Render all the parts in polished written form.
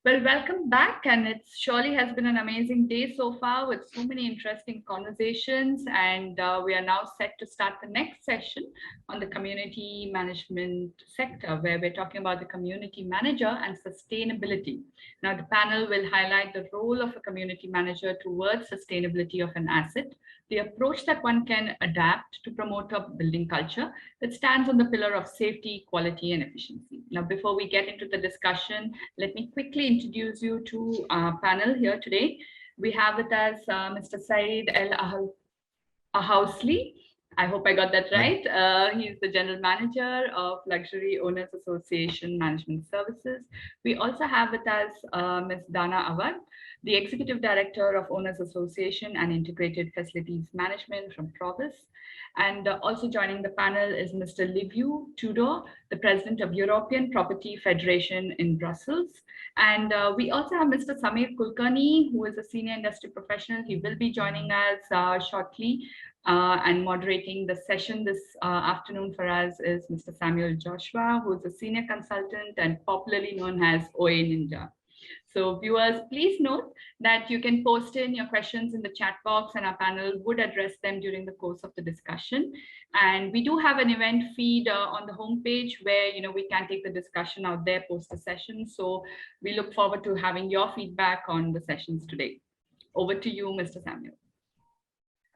Well, welcome back, and it surely has been an amazing day so far with so many interesting conversations. And we are now set to start the next session on the community management sector, where we're talking about the community manager and sustainability. Now, the panel will highlight the role of a community manager towards sustainability of an asset, the approach that one can adapt to promote a building culture that stands on the pillar of safety, quality, and efficiency. Now, before we get into the discussion, let me quickly introduce you to our panel here today. We have with us Mr. Saeed ElHaouasli. I hope I got that right. He's the General Manager of Luxury Owners Association Management Services. We also have with us Ms. Dana Awad, the Executive Director of Owners Association and Integrated Facilities Management from Provis. And also joining the panel is Mr. Liviu Tudor, the President of European Property Federation in Brussels. And we also have Mr. Samir Kulkarni, who is a senior industry professional. He will be joining us shortly and moderating the session this afternoon for us is Mr. Samuel Joshua, who is a senior consultant and popularly known as OA Ninja. So viewers, please note that you can post in your questions in the chat box and our panel would address them during the course of the discussion. And we do have an event feed on the homepage where we can take the discussion out there post the session. So we look forward to having your feedback on the sessions today. Over to you, Mr. Samuel.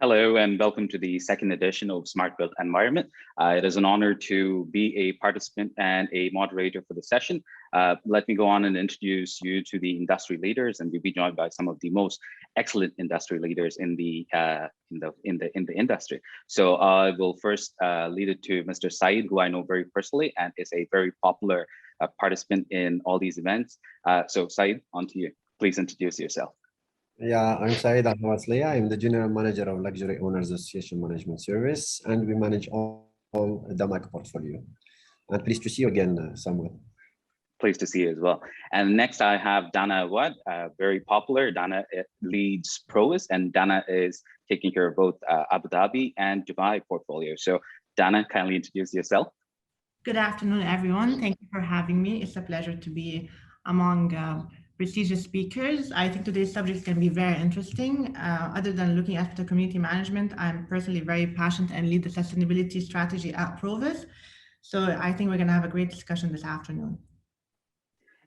Hello and welcome to the second edition of Smart Built Environment. It is an honor to be a participant and a moderator for the session. Let me go on and introduce you to the industry leaders, and you'll be joined by some of the most excellent industry leaders in the industry. So I will first lead it to Mr. Saeed, who I know very personally and is a very popular participant in all these events. So Saeed, on to you. Please introduce yourself. Yeah, I'm Saeed ElHaouasli. I'm the General Manager of Luxury Owners Association Management Service, and we manage all the MAC portfolio. And pleased to see you again, Samuel. Pleased to see you as well. And next I have Dana Awad, very popular. Dana leads Provis, and Dana is taking care of both Abu Dhabi and Dubai portfolio. So Dana, kindly introduce yourself. Good afternoon, everyone. Thank you for having me. It's a pleasure to be among prestigious speakers. I think today's subject can be very interesting. Other than looking at the community management, I'm personally very passionate and lead the sustainability strategy at Provis. So I think we're going to have a great discussion this afternoon.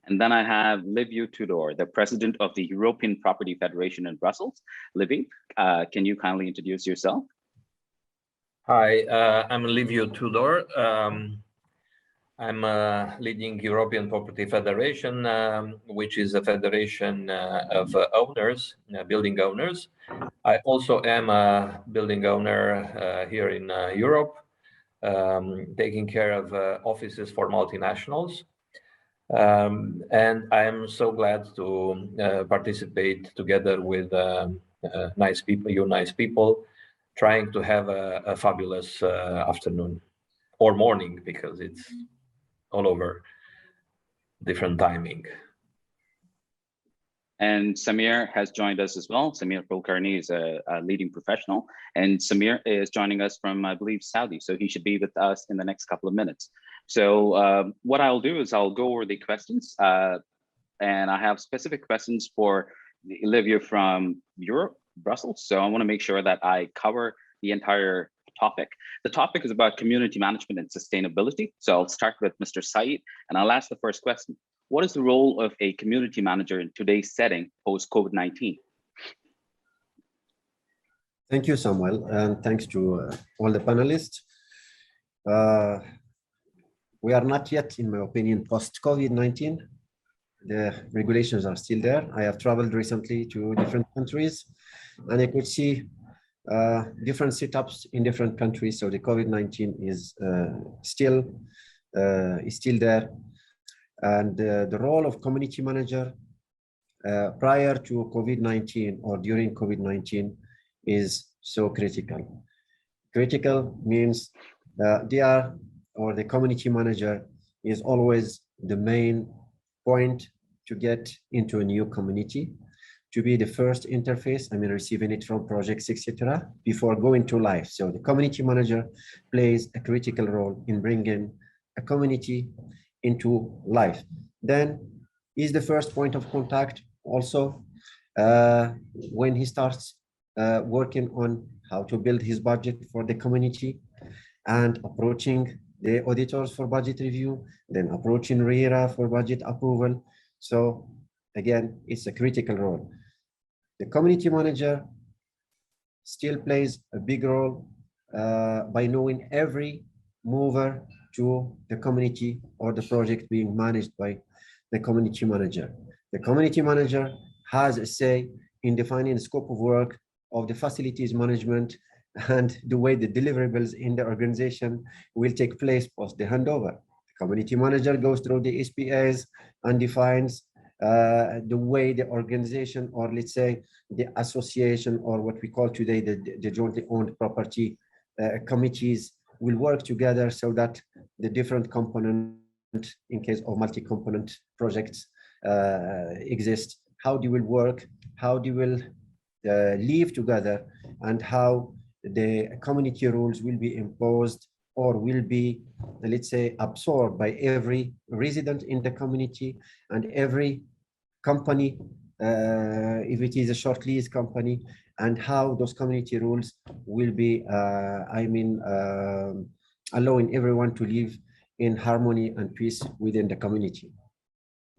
And then I have Liviu Tudor, the President of the European Property Federation in Brussels. Liviu, can you kindly introduce yourself? Hi, I'm Liviu Tudor. I'm leading European Property Federation, which is a federation of owners, building owners. I also am a building owner here in Europe, taking care of offices for multinationals. And I'm so glad to participate together with nice people, you nice people, trying to have a fabulous afternoon or morning, because it's all over different timing. And Samir has joined us as well. Samir Kulkarni is a leading professional, and Samir is joining us from, I believe, Saudi. So he should be with us in the next couple of minutes. So what I'll do is I'll go over the questions, and I have specific questions for Liviu from Europe, Brussels. So I want to make sure that I cover the entire topic. The topic is about community management and sustainability. So I'll start with Mr. Saeed, and I'll ask the first question. What is the role of a community manager in today's setting post-COVID-19? Thank you, Samuel, and thanks to all the panelists. We are not yet, in my opinion, post-COVID-19. The regulations are still there. I have traveled recently to different countries, and I could see different setups in different countries. So the COVID-19 is still there. And the role of community manager prior to COVID-19 or during COVID-19 is so critical. Critical means the community manager is always the main point to get into a new community, to be the first interface, receiving it from projects, etc., before going to life. So the community manager plays a critical role in bringing a community into life. Then is the first point of contact also when he starts working on how to build his budget for the community and approaching the auditors for budget review, then approaching RERA for budget approval. So again, it's a critical role. The community manager still plays a big role by knowing every mover to the community or the project being managed by the community manager. The community manager has a say in defining the scope of work of the facilities management and the way the deliverables in the organization will take place post the handover. The community manager goes through the SPAs and defines the way the organization, or let's say the association, or what we call today the jointly owned property committees will work together so that the different components, in case of multi-component projects exist, how they will work, how they will live together, and how the community rules will be imposed or will be, let's say, absorbed by every resident in the community and every company, if it is a short lease company, and how those community rules will be, allowing everyone to live in harmony and peace within the community.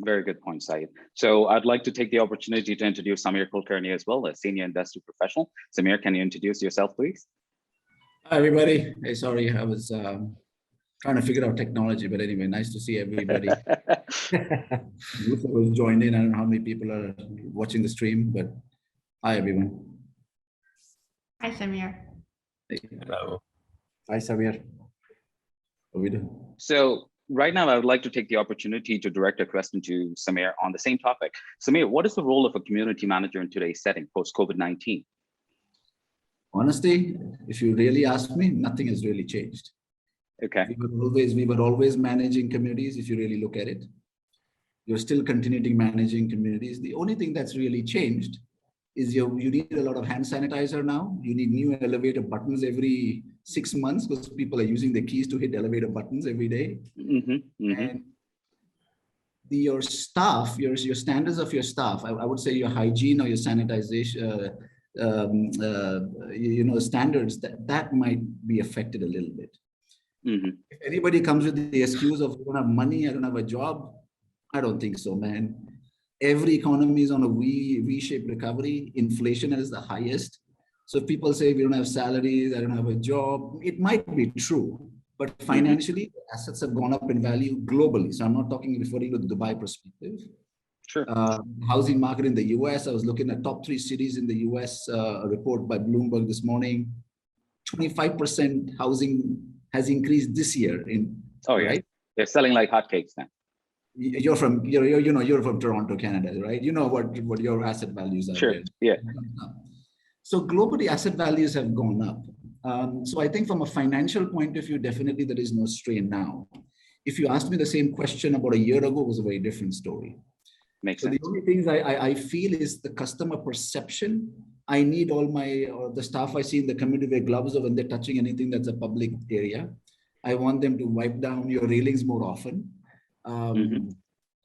Very good point, Saeed. So I'd like to take the opportunity to introduce Samir Kulkarni as well, a senior industry professional. Samir, can you introduce yourself, please? Hi, everybody. Hey, sorry, I was trying to figure out technology, but anyway, nice to see everybody. Who joined in. I don't know how many people are watching the stream, but hi, everyone. Hi, Samir. Hello. Hi, Samir. How we doing? So right now, I would like to take the opportunity to direct a question to Samir on the same topic. Samir, what is the role of a community manager in today's setting post-COVID-19? Honestly, if you really ask me, nothing has really changed. Okay. We were always managing communities. If you really look at it, you're still continuing managing communities. The only thing that's really changed is you need a lot of hand sanitizer now. You need new elevator buttons every 6 months because people are using the keys to hit elevator buttons every day. And your staff, your standards of your staff, I would say your hygiene or your sanitization, standards, that might be affected a little bit. If anybody comes with the excuse of I don't have money, I don't have a job, I don't think so, man. Every economy is on a V-shaped recovery. Inflation is the highest. So if people say we don't have salaries, I don't have a job, it might be true. But financially, assets have gone up in value globally. So I'm not referring to the Dubai perspective. Sure. Housing market in the US, I was looking at top 3 cities in the US, a report by Bloomberg this morning. 25% housing has increased this year. Right? They're selling like hotcakes now. You're from Toronto, Canada, right? You know what your asset values are. Sure. There. Yeah. So globally, asset values have gone up. So I think from a financial point of view, definitely there is no strain now. If you asked me the same question about a year ago, it was a very different story. Makes sense. The only things I feel is the customer perception. I need all the staff I see in the community wear gloves when they're touching anything that's a public area. I want them to wipe down your railings more often.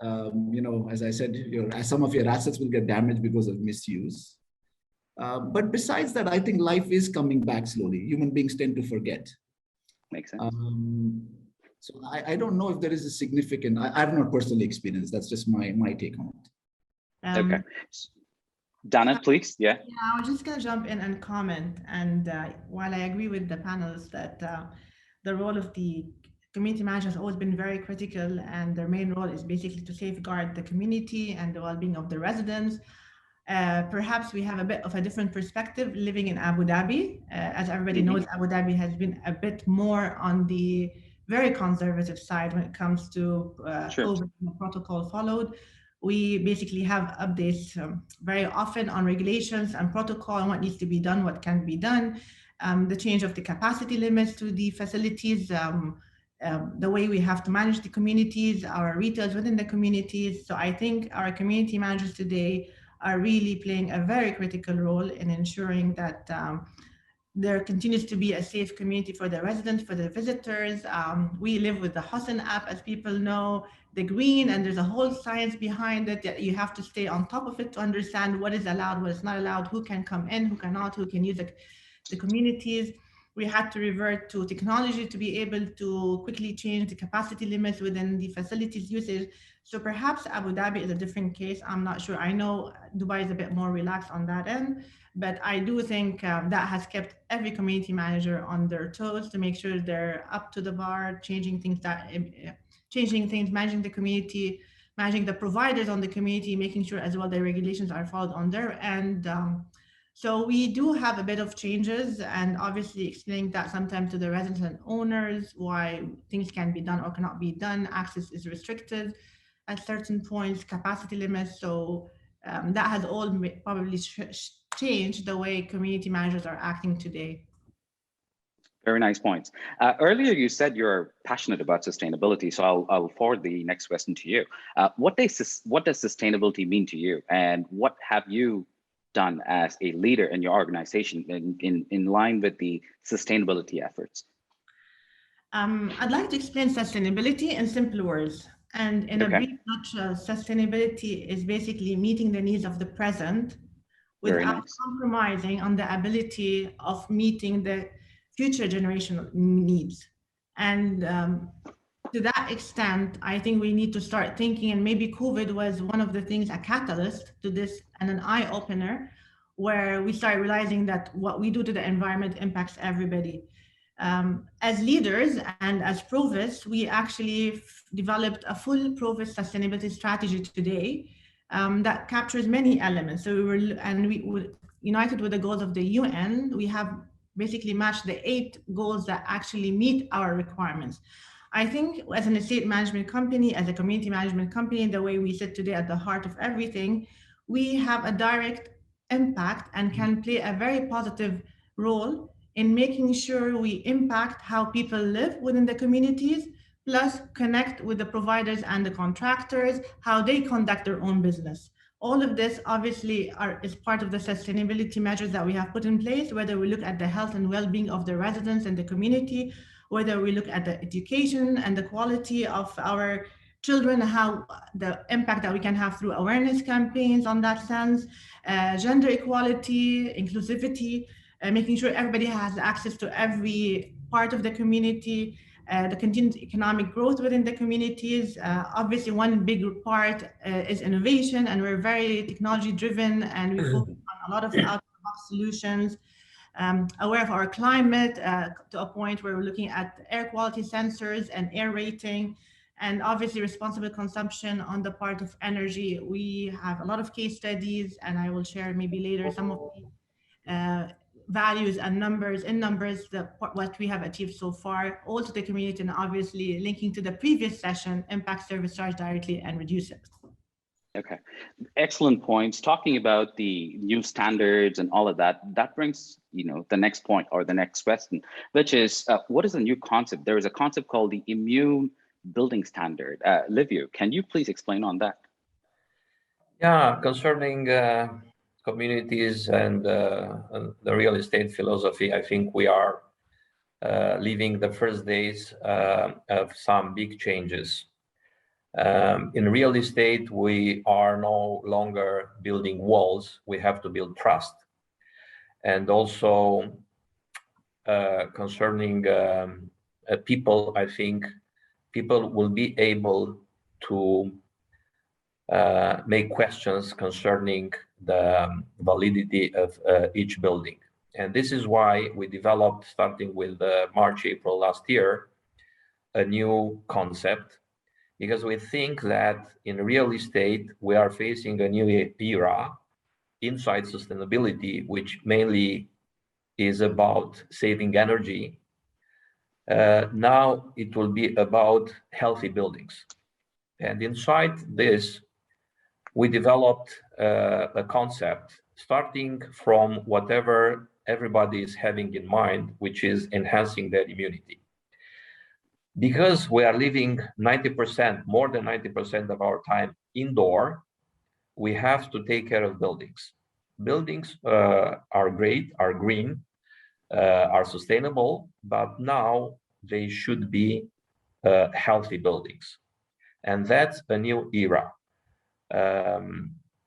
As I said, some of your assets will get damaged because of misuse. But besides that, I think life is coming back slowly. Human beings tend to forget. Makes sense. So I don't know if there is a significant, I've not personally experienced, that's just my take on it. Okay. Dana, please. Yeah. Yeah, I was just going to jump in and comment. And while I agree with the panelists that the role of the community manager has always been very critical, and their main role is basically to safeguard the community and the well-being of the residents. Perhaps we have a bit of a different perspective living in Abu Dhabi. As everybody knows, Abu Dhabi has been a bit more on the very conservative side when it comes to COVID and the protocol followed. We basically have updates very often on regulations and protocol and what needs to be done, what can be done, the change of the capacity limits to the facilities, the way we have to manage the communities, our retailers within the communities. So I think our community managers today are really playing a very critical role in ensuring that there continues to be a safe community for the residents, for the visitors. We live with the Husn app, as people know, the green, and there's a whole science behind it that you have to stay on top of it to understand what is allowed, what is not allowed, who can come in, who cannot, who can use the communities. We had to revert to technology to be able to quickly change the capacity limits within the facilities usage. So perhaps Abu Dhabi is a different case. I'm not sure. I know Dubai is a bit more relaxed on that end, but I do think that has kept every community manager on their toes to make sure they're up to the bar, changing things, managing the community, managing the providers on the community, making sure as well the regulations are followed on their end. So we do have a bit of changes, and obviously explaining that sometimes to the residents and owners why things can be done or cannot be done. Access is restricted at certain points, capacity limits. So that has all probably changed the way community managers are acting today. Very nice points. Earlier, you said you're passionate about sustainability, so I'll forward the next question to you. What does sustainability mean to you, and what have you done as a leader in your organization in line with the sustainability efforts? I'd like to explain sustainability in simple words. And in a brief nutshell, sustainability is basically meeting the needs of the present without compromising on the ability of meeting the future generational needs. And to that extent, I think we need to start thinking, and maybe COVID was one of the things, a catalyst to this and an eye-opener, where we start realizing that what we do to the environment impacts everybody. As leaders and as Provis, we actually developed a full Provis sustainability strategy today that captures many elements. So we united with the goals of the UN, we have basically matched the 8 goals that actually meet our requirements. I think as an estate management company, as a community management company, the way we sit today at the heart of everything, we have a direct impact and can play a very positive role in making sure we impact how people live within the communities, plus connect with the providers and the contractors, how they conduct their own business. All of this obviously is part of the sustainability measures that we have put in place, whether we look at the health and well-being of the residents and the community, whether we look at the education and the quality of our children, how the impact that we can have through awareness campaigns on that sense, gender equality, inclusivity, making sure everybody has access to every part of the community, the continued economic growth within the communities. Obviously, one big part is innovation, and we're very technology driven, and we focus on a lot of out-of-the-box solutions. Aware of our climate to a point where we're looking at air quality sensors and air rating, and obviously responsible consumption on the part of energy. We have a lot of case studies, and I will share maybe later some of the values and numbers, what we have achieved so far, all to the community, and obviously linking to the previous session, impact service charge directly and reduce it. Okay, excellent points. Talking about the new standards and all of that, that brings the next point or the next question, which is what is a new concept? There is a concept called the immune building standard. Liviu, can you please explain on that? Yeah, concerning communities and the real estate philosophy, I think we are living the first days of some big changes. In real estate, we are no longer building walls, we have to build trust. And also concerning people, I think people will be able to make questions concerning the validity of each building. And this is why we developed, starting with March, April last year, a new concept, because we think that in real estate, we are facing a new era inside sustainability, which mainly is about saving energy. Now it will be about healthy buildings. And inside this, we developed a concept starting from whatever everybody is having in mind, which is enhancing their immunity. Because we are living 90%, more than 90% of our time indoor, we have to take care of buildings. Buildings are great, are green, are sustainable, but now they should be healthy buildings. And that's a new era.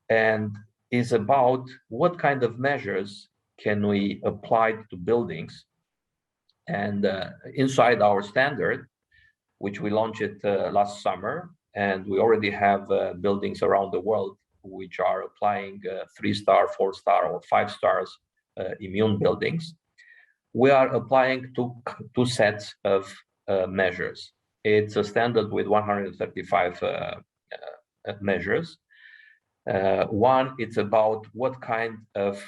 And is about what kind of measures can we apply to buildings. And inside our standard, which we launched last summer, and we already have buildings around the world which are applying 3-star, 4-star, or 5 stars immune buildings. We are applying two sets of measures. It's a standard with 135 measures. One, it's about what kind of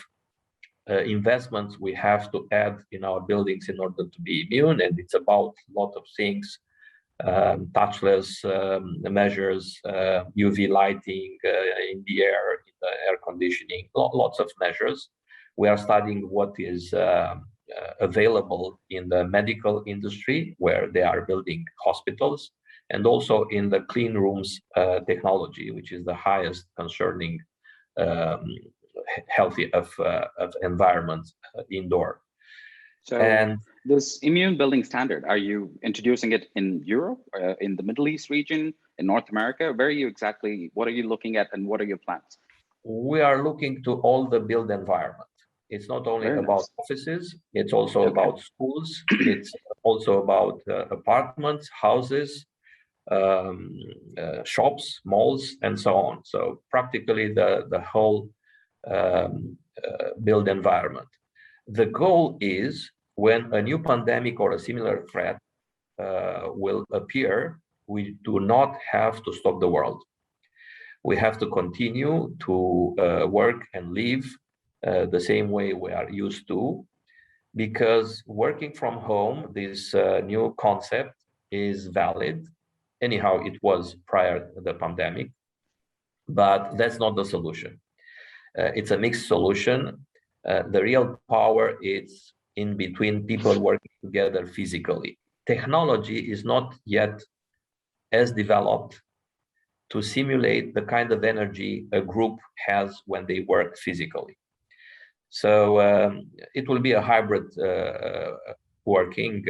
investments we have to add in our buildings in order to be immune, and it's about a lot of things, touchless measures, UV lighting in the air, in the air conditioning, lots of measures. We are studying what is available in the medical industry, where they are building hospitals, and also in the clean rooms technology, which is the highest concerning healthy of environment indoor. So and this immune building standard, are you introducing it in Europe, in the Middle East region, in North America? Where are you exactly, what are you looking at, and what are your plans? We are looking to all the built environment. It's not only Very about nice. offices, it's also about schools, it's also about apartments, houses, shops, malls, and so on. So practically the whole built environment. The goal is, when a new pandemic or a similar threat will appear, we do not have to stop the world. We have to continue to work and live the same way we are used to, because working from home, this new concept is valid. Anyhow, it was prior to the pandemic, but that's not the solution. It's a mixed solution. The real power is in between people working together physically. Technology is not yet as developed to simulate the kind of energy a group has when they work physically. So it will be a hybrid working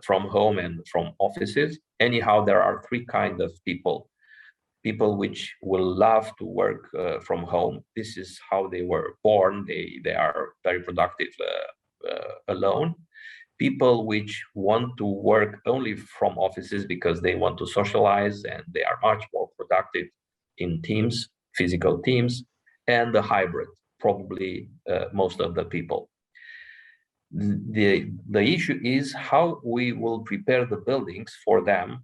from home and from offices. Anyhow, there are three kinds of people. People which will love to work from home. This is how they were born. They are very productive alone. People which want to work only from offices because they want to socialize and they are much more productive in teams, physical teams, and the hybrid, probably most of the people. The issue is how we will prepare the buildings for them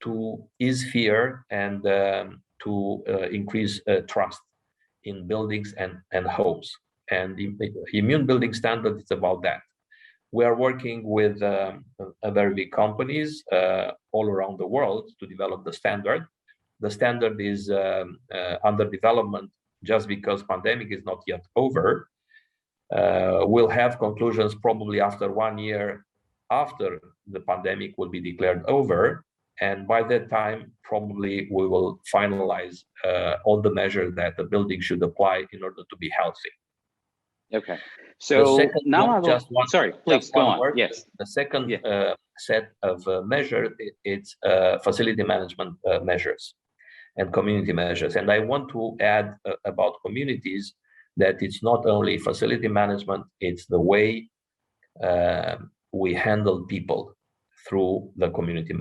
to ease fear and to increase trust in buildings and homes. And the immune building standard is about that. We are working with very big companies all around the world to develop the standard. The standard is under development just because pandemic is not yet over. We'll have conclusions probably after 1 year after the pandemic will be declared over. And by that time, probably we will finalize all the measures that the building should apply in order to be healthy. Okay. So now I will, just one, sorry, please go on. Word. Yes. The second set of measures, it's facility management measures and community measures. And I want to add about communities that it's not only facility management, it's the way we handle people through the community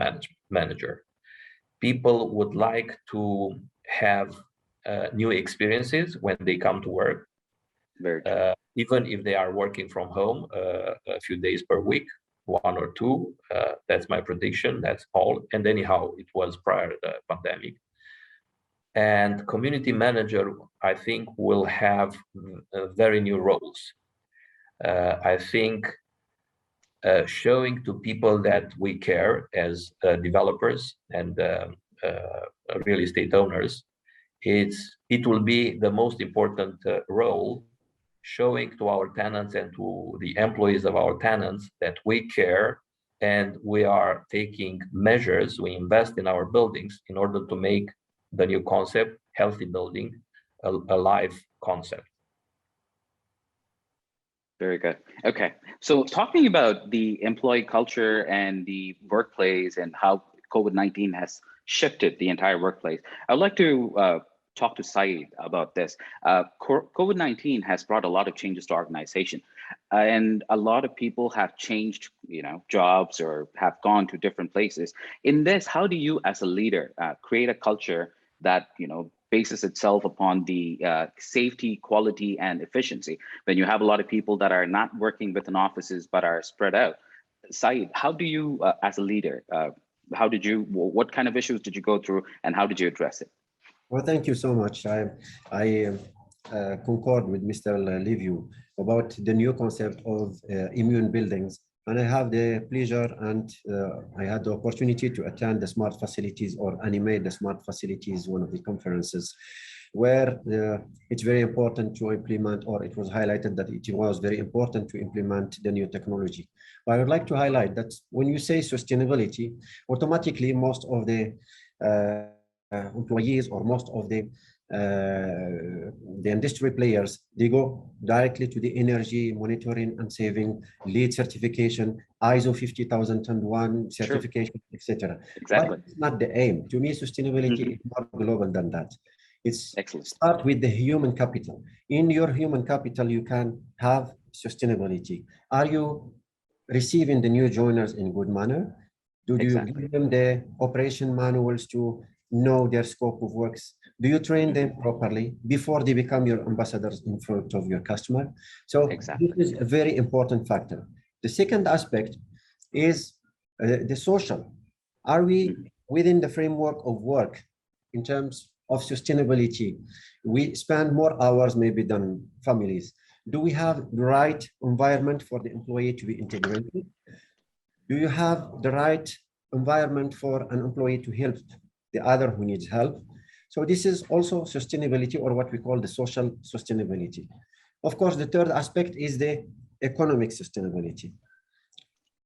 manager. People would like to have new experiences when they come to work. Very true. Even if they are working from home a few days per week, 1 or 2, that's my prediction, that's all. And anyhow, it was prior to the pandemic. And community manager, I think, will have very new roles. I think showing to people that we care as developers and real estate owners, it will be the most important role, showing to our tenants and to the employees of our tenants that we care and we are taking measures, we invest in our buildings in order to make the new concept, healthy building, a live concept. Very good. Okay. So talking about the employee culture and the workplace and how COVID-19 has shifted the entire workplace, I'd like to talk to Saeed about this. COVID-19 has brought a lot of changes to organization, and a lot of people have changed, jobs or have gone to different places. In this, how do you, as a leader, create a culture that bases itself upon the safety, quality, and efficiency when you have a lot of people that are not working within offices but are spread out? Saeed, how do you, as a leader, what kind of issues did you go through and how did you address it? Well, thank you so much. I concord with Mr. Liviu about the new concept of immune buildings. And I have the pleasure and I had the opportunity to attend the smart facilities or animate the smart facilities, one of the conferences where it's very important to implement, or it was highlighted that it was very important to implement the new technology. But I would like to highlight that when you say sustainability, automatically most of the employees or most of the industry players, they go directly to the energy monitoring and saving, LEED certification, ISO 50001 certification, etc. Exactly. But it's not the aim. To me, sustainability is more global than that. It's excellent. Start with the human capital. In your human capital, you can have sustainability. Are you receiving the new joiners in good manner? Do you give them the operation manuals to know their scope of works? Do you train them properly before they become your ambassadors in front of your customer? So this is a very important factor. The second aspect is the social. Are we within the framework of work in terms of sustainability? We spend more hours maybe than families. Do we have the right environment for the employee to be integrated? Do you have the right environment for an employee to help the other who needs help? So this is also sustainability, or what we call the social sustainability. Of course, the third aspect is the economic sustainability.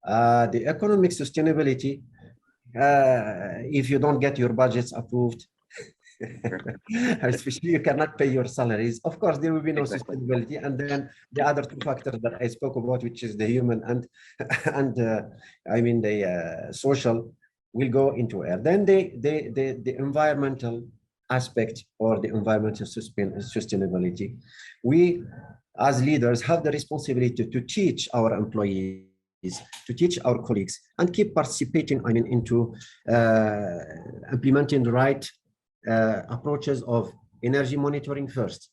The economic sustainability, if you don't get your budgets approved, especially you cannot pay your salaries, of course, there will be no sustainability. And then the other two factors that I spoke about, which is the human and the social, will go into air. Then the environmental aspect, or the environmental sustainability. We, as leaders, have the responsibility to teach our employees, to teach our colleagues, and keep participating into implementing the right approaches of energy monitoring first,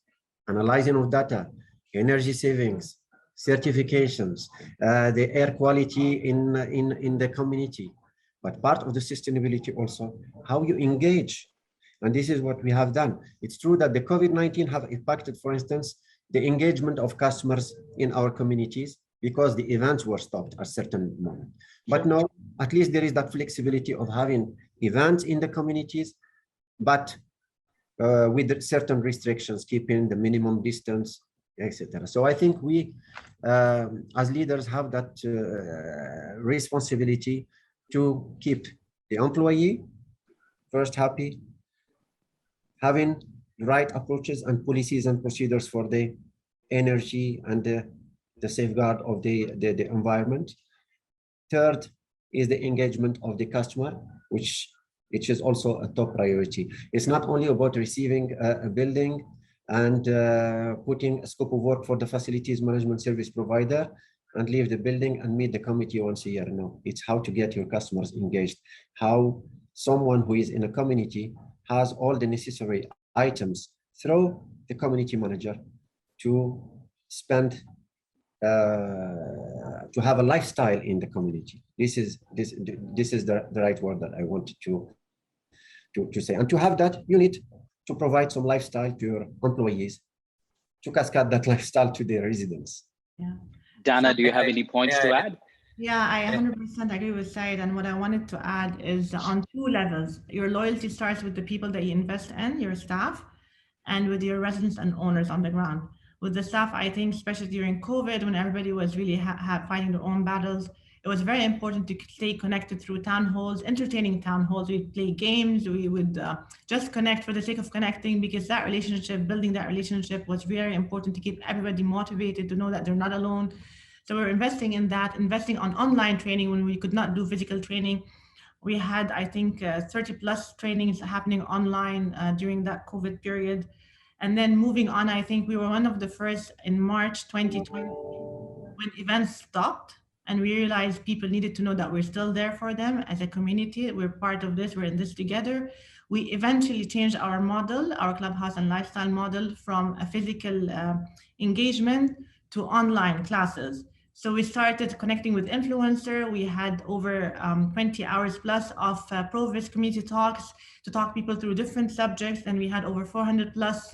analyzing of data, energy savings, certifications, the air quality in the community. But part of the sustainability also, how you engage. And this is what we have done. It's true that the COVID-19 have impacted, for instance, the engagement of customers in our communities because the events were stopped at a certain moment. But now, at least there is that flexibility of having events in the communities, but with certain restrictions, keeping the minimum distance, etc. So I think we, as leaders, have that responsibility to keep the employee first happy, having the right approaches and policies and procedures for the energy and the safeguard of the environment. Third is the engagement of the customer, which is also a top priority. It's not only about receiving a building and putting a scope of work for the facilities management service provider and leave the building and meet the committee once a year. No, it's how to get your customers engaged, how someone who is in a community has all the necessary items through the community manager to spend, to have a lifestyle in the community. This is the right word that I wanted to say. And to have that, you need to provide some lifestyle to your employees, to cascade that lifestyle to their residents. Yeah. Dana, do you have any points to add? Yeah, I 100% agree with Said. And what I wanted to add is on two levels. Your loyalty starts with the people that you invest in, your staff, and with your residents and owners on the ground. With the staff, I think, especially during COVID, when everybody was really fighting their own battles, it was very important to stay connected through town halls, entertaining town halls. We'd play games, we would just connect for the sake of connecting, because that relationship, building that relationship was very important to keep everybody motivated, to know that they're not alone. So we're investing in that, investing on online training when we could not do physical training. We had, I think, 30 plus trainings happening online during that COVID period. And then moving on, I think we were one of the first in March 2020 when events stopped, and we realized people needed to know that we're still there for them as a community. We're part of this, we're in this together. We eventually changed our model, our clubhouse and lifestyle model, from a physical engagement to online classes. So we started connecting with influencers. We had over 20 hours plus of Provis community talks to talk people through different subjects. And we had over 400 plus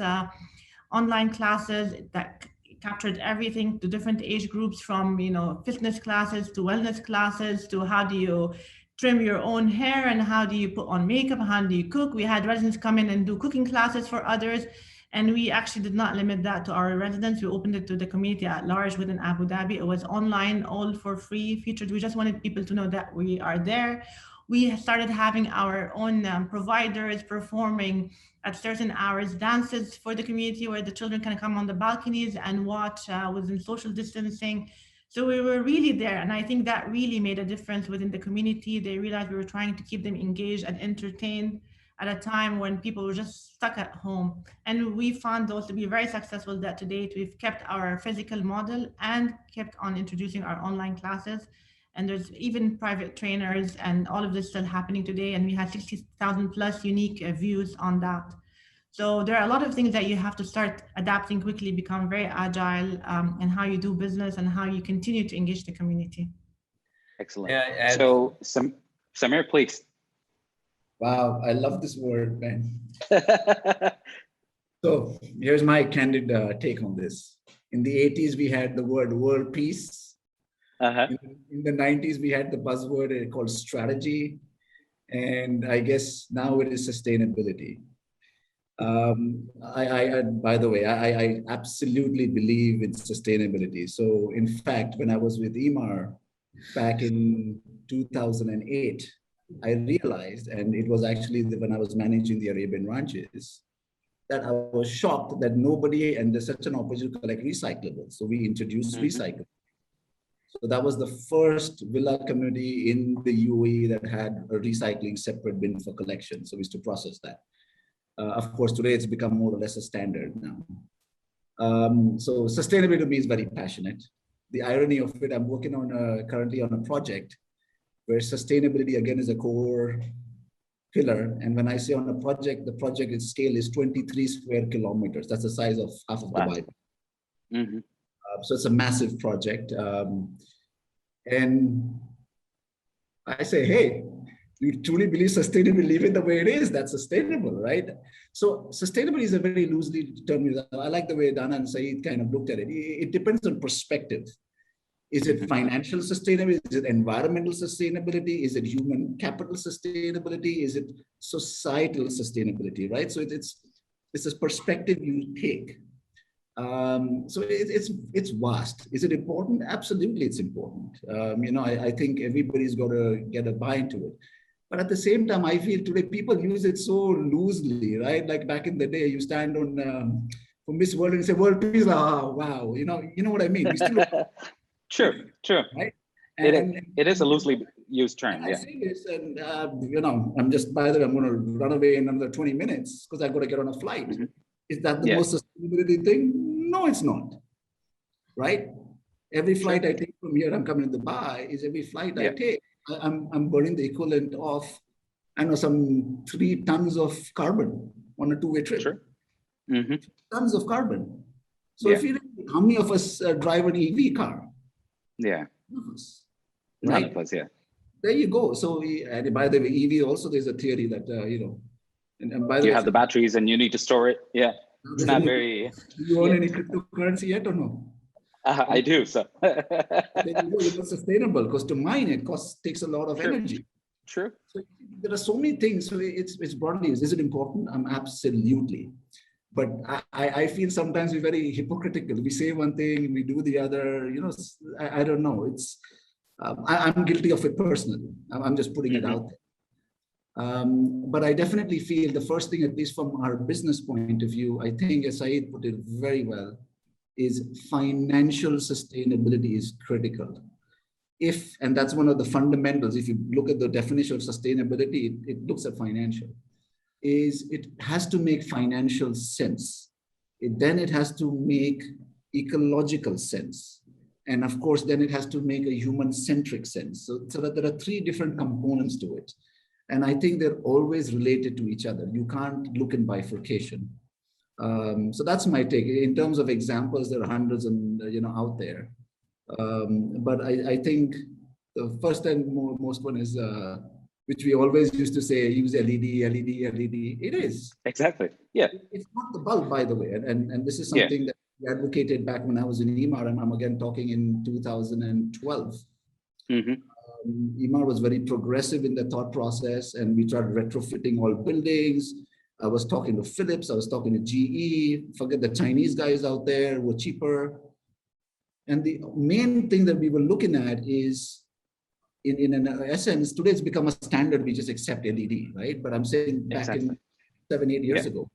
online classes that captured everything to different age groups, from fitness classes to wellness classes to how do you trim your own hair and how do you put on makeup, how do you cook. We had residents come in and do cooking classes for others. And we actually did not limit that to our residents. We opened it to the community at large within Abu Dhabi. It was online, all for free, featured. We just wanted people to know that we are there. We started having our own providers performing at certain hours dances for the community, where the children can come on the balconies and watch within social distancing. So we were really there. And I think that really made a difference within the community. They realized we were trying to keep them engaged and entertained at a time when people were just stuck at home. And we found those to be very successful, that to date we've kept our physical model and kept on introducing our online classes. And there's even private trainers, and all of this still happening today. And we had 60,000 plus unique views on that. So there are a lot of things that you have to start adapting quickly, become very agile in how you do business and how you continue to engage the community. Excellent. Yeah, so Samir, please. Wow, I love this word, man. So here's my candid take on this. In the 80s, we had the word world peace. In the 90s, we had the buzzword called strategy. And I guess now it is sustainability. By the way, I absolutely believe in sustainability. So in fact, when I was with Emar back in 2008, I realized, and it was actually when I was managing the Arabian ranches, that I was shocked that nobody, and there's such an opportunity to collect recyclables. So we introduced recycling. So that was the first villa community in the UAE that had a recycling separate bin for collection. So we used to process that. Of course, today it's become more or less a standard now. So sustainability to me is very passionate. The irony of it, I'm working on currently on a project where sustainability again is a core pillar. And when I say on a project, the project its scale is 23 square kilometers. That's the size of half of the Bible. So it's a massive project. And I say, hey, you truly believe sustainability, leave it the way it is, that's sustainable, right? So sustainability is a very loosely term. I like the way Dana and Saeed kind of looked at it. It depends on perspective. Is it financial sustainability? Is it environmental sustainability? Is it human capital sustainability? Is it societal sustainability, right? So it's a perspective you take. So it's vast. Is it important? Absolutely, it's important. I think everybody's got to get a buy into it. But at the same time, I feel today people use it so loosely, right? Like back in the day, you stand on for Miss World and say world peace. Oh, wow, you know what I mean? We still True. Right? It is a loosely used term. I say this, and I'm just, by the way, I'm going to run away in another 20 minutes because I've got to get on a flight. Is that the most sustainability thing? No, it's not. Right? Every flight I take from here, I'm coming to Dubai, is every flight I take, I'm burning the equivalent of, I know, some 3 tons of carbon on a 2-way trip. Sure. Tons of carbon. So if you, how many of us drive an EV car? Yeah. None of us. None of us, yeah. There you go. So, and by the way, EV also, there's a theory that, and by the way, you have the batteries and you need to store it. Yeah. It's not very. Do you own any cryptocurrency yet or no? I do. So it's not sustainable because to mine it takes a lot of energy. True. So there are so many things. So it's broadly used. Is it important? Absolutely. But I feel sometimes we're very hypocritical. We say one thing, we do the other. I don't know. It's I'm guilty of it personally. I'm just putting it out there. But I definitely feel the first thing, at least from our business point of view, I think, as Saeed put it very well, is financial sustainability is critical. And that's one of the fundamentals, if you look at the definition of sustainability, it looks at financial, is it has to make financial sense. Then it has to make ecological sense. And of course, then it has to make a human-centric sense. So that there are three different components to it. And I think they're always related to each other. You can't look in bifurcation. So that's my take. In terms of examples, there are hundreds and out there. But I think the first and most one is, which we always used to say, use LED, LED, LED. It is. Exactly. Yeah. It's not the bulb, by the way. And this is something that we advocated back when I was in EMAR, and I'm again talking in 2012. EMAR was very progressive in the thought process, and we tried retrofitting all buildings. I was talking to Philips, I was talking to GE, forget the Chinese guys out there were cheaper. And the main thing that we were looking at is, in an essence, today it's become a standard, we just accept LED, right? But I'm saying back in 7-8 years ago,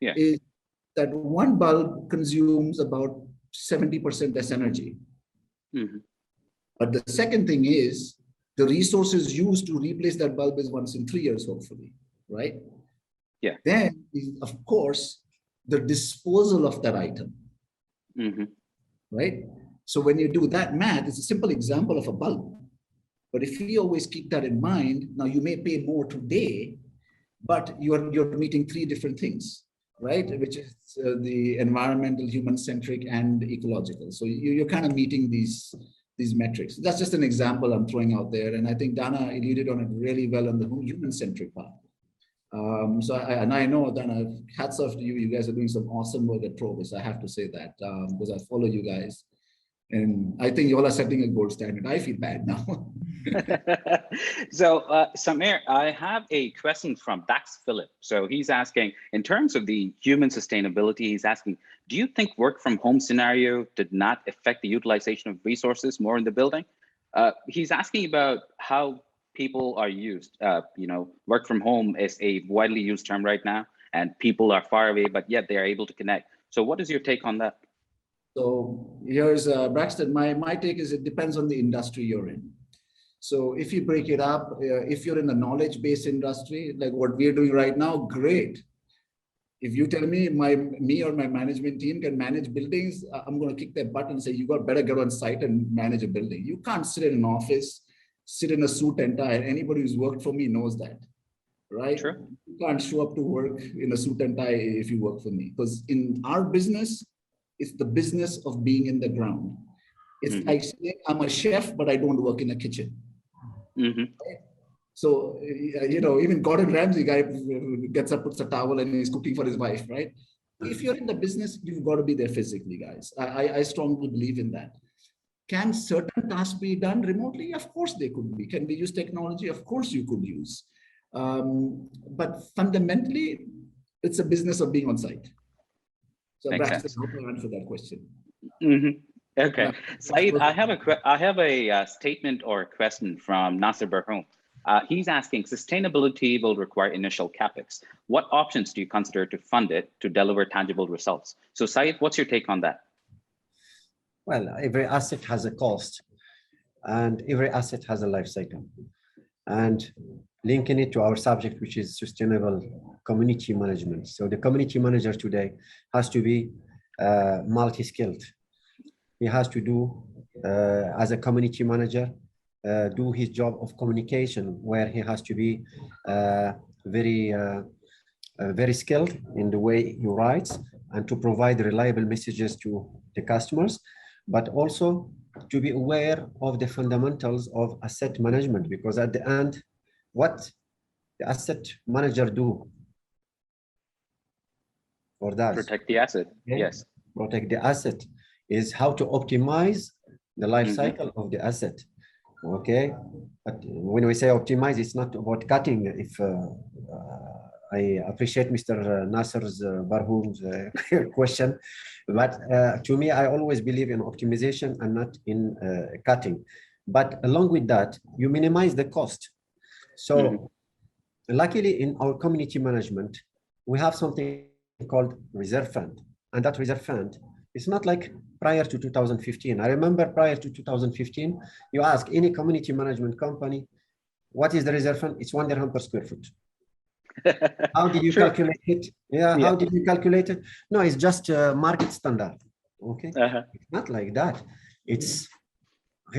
is that one bulb consumes about 70% less energy. But the second thing is, the resources used to replace that bulb is once in 3 years, hopefully, right? Then, of course, the disposal of that item, right? So when you do that math, it's a simple example of a bulb. But if we always keep that in mind, now you may pay more today, but you're meeting three different things, right? Which is the environmental, human-centric, and ecological. So you're kind of meeting these metrics. That's just an example I'm throwing out there. And I think Dana alluded on it really well on the human-centric part. I know, Dana, hats off to you. You guys are doing some awesome work at Provis. I have to say that because I follow you guys. And I think you all are setting a gold standard. I feel bad now. So, Samir, I have a question from Dax Phillip. So he's asking, in terms of the human sustainability, he's asking, do you think work from home scenario did not affect the utilization of resources more in the building? He's asking about how people are used. Work from home is a widely used term right now, and people are far away, but yet they are able to connect. So what is your take on that? So here's Braxton. My take is it depends on the industry you're in. So if you break it up, if you're in a knowledge-based industry, like what we're doing right now, great. If you tell me me or my management team can manage buildings, I'm going to kick their butt and say, you better get on site and manage a building. You can't sit in an office, sit in a suit and tie. Anybody who's worked for me knows that, right? Sure. You can't show up to work in a suit and tie if you work for me. Because in our business, it's the business of being in the ground. It's like saying, I'm a chef, but I don't work in a kitchen. Right? So, even Gordon Ramsay guy gets up, puts a towel, and he's cooking for his wife, right? If you're in the business, you've got to be there physically, guys. I strongly believe in that. Can certain tasks be done remotely? Of course they could be. Can we use technology? Of course you could use. But fundamentally, it's a business of being on site. So Braxton, I hope I answered that question. Okay, Saeed, I have a statement or a question from Nasser Barhoum. He's asking, sustainability will require initial capex. What options do you consider to fund it to deliver tangible results? So Saeed, what's your take on that? Well, every asset has a cost, and every asset has a life cycle. And linking it to our subject, which is sustainable community management. So the community manager today has to be multi-skilled. He has to do, as a community manager, do his job of communication, where he has to be very skilled in the way he writes and to provide reliable messages to the customers, but also to be aware of the fundamentals of asset management, because at the end, what the asset manager do or does? Protect the asset, yes. Protect the asset is how to optimize the life cycle of the asset. Okay, but when we say optimize, it's not about cutting. If I appreciate Mr. Nasser's Barhoum's question, but to me, I always believe in optimization and not in cutting. But along with that, you minimize the cost. So luckily in our community management, we have something called reserve fund. And that reserve fund, it's not like prior to 2015. I remember prior to 2015, you ask any community management company, what is the reserve fund? It's 1 dirham per square foot. How did you calculate it? Yeah, how did you calculate it? No, it's just market standard. Okay, it's not like that. It's,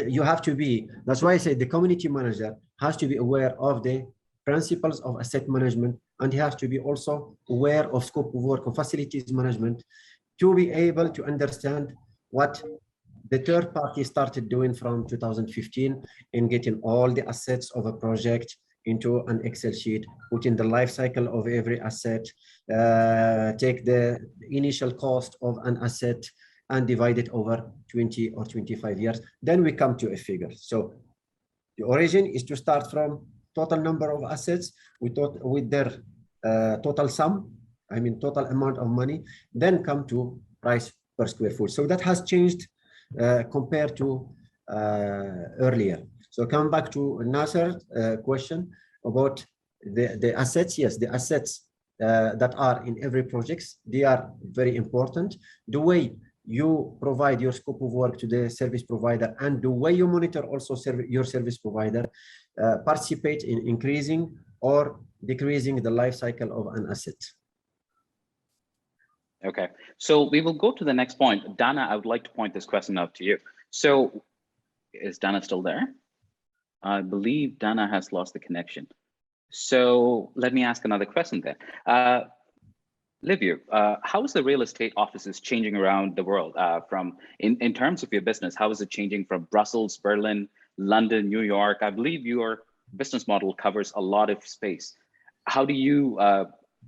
you have to be, that's why I say the community manager has to be aware of the principles of asset management, and he has to be also aware of scope of work of facilities management to be able to understand what the third party started doing from 2015 in getting all the assets of a project into an Excel sheet, put in the life cycle of every asset, take the initial cost of an asset and divide it over 20 or 25 years. Then we come to a figure. So the origin is to start from total number of assets with their total sum, I mean total amount of money, then come to price per square foot. So that has changed compared to earlier. So come back to Nasser's question about the assets. Yes, the assets that are in every project, they are very important. The way you provide your scope of work to the service provider and the way you monitor also your service provider participate in increasing or decreasing the life cycle of an asset. Okay, so we will go to the next point. Dana, I would like to point this question out to you. So is Dana still there? I believe Dana has lost the connection. So let me ask another question then. Liviu, how is the real estate offices changing around the world from in terms of your business? How is it changing from Brussels, Berlin, London, New York? I believe your business model covers a lot of space. How do you,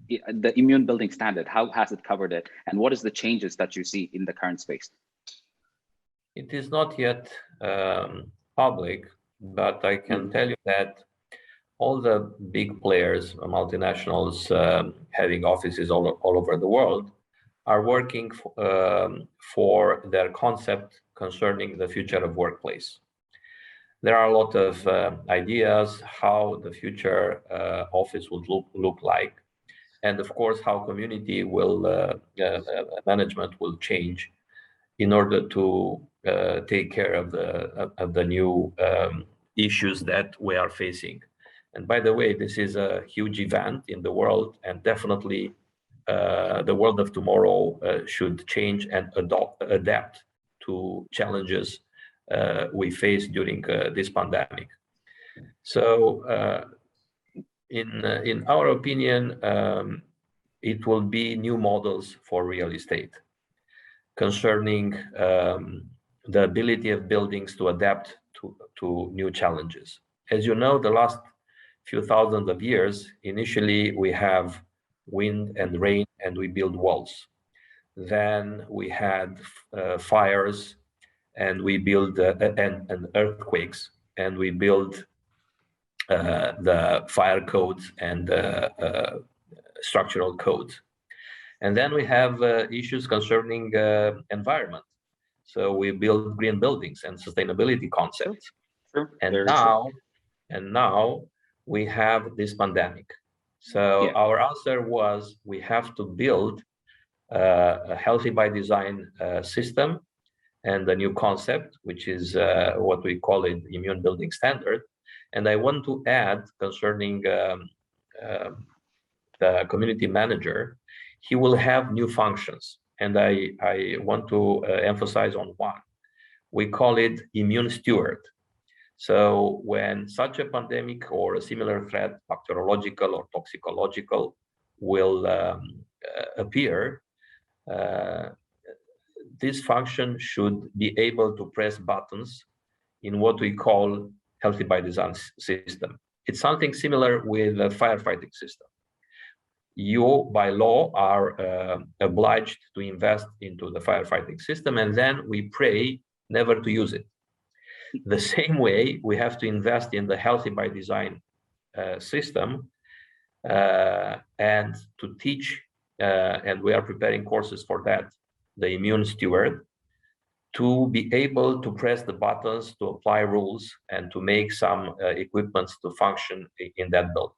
the immune building standard, how has it covered it? And what is the changes that you see in the current space? It is not yet public, but I can tell you that all the big players, multinationals having offices all over the world, are working for their concept concerning the future of workplace. There are a lot of ideas how the future office would look like, and of course how community will management will change in order to take care of the new issues that we are facing. And by the way, this is a huge event in the world, and definitely the world of tomorrow should change and adapt to challenges we face during this pandemic. So in our opinion, it will be new models for real estate concerning the ability of buildings to adapt to new challenges. As you know, the last few thousands of years, initially we have wind and rain and we build walls. Then we had fires and we build and earthquakes, and we build the fire codes and structural codes. And then we have issues concerning environment. So we build green buildings and sustainability concepts. Sure. And now we have this pandemic. So our answer was we have to build a healthy by design system and a new concept, which is what we call it immune building standard. And I want to add concerning the community manager, he will have new functions. And I want to emphasize on one. We call it immune steward. So when such a pandemic or a similar threat, bacteriological or toxicological, will appear, this function should be able to press buttons in what we call healthy by design system. It's something similar with a firefighting system. You, by law, are obliged to invest into the firefighting system, and then we pray never to use it. The same way, we have to invest in the healthy by design system and to teach, and we are preparing courses for that, the immune steward, to be able to press the buttons, to apply rules, and to make some equipments to function in that building.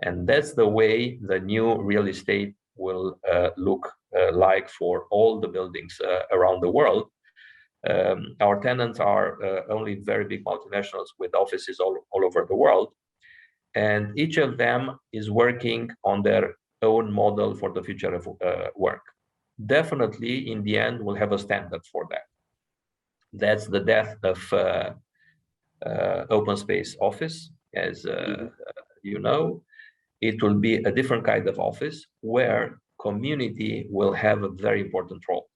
And that's the way the new real estate will look like for all the buildings around the world. Our tenants are only very big multinationals with offices all over the world. And each of them is working on their own model for the future of work. Definitely, in the end, we'll have a standard for that. That's the death of open space office, as you know. It will be a different kind of office where community will have a very important role.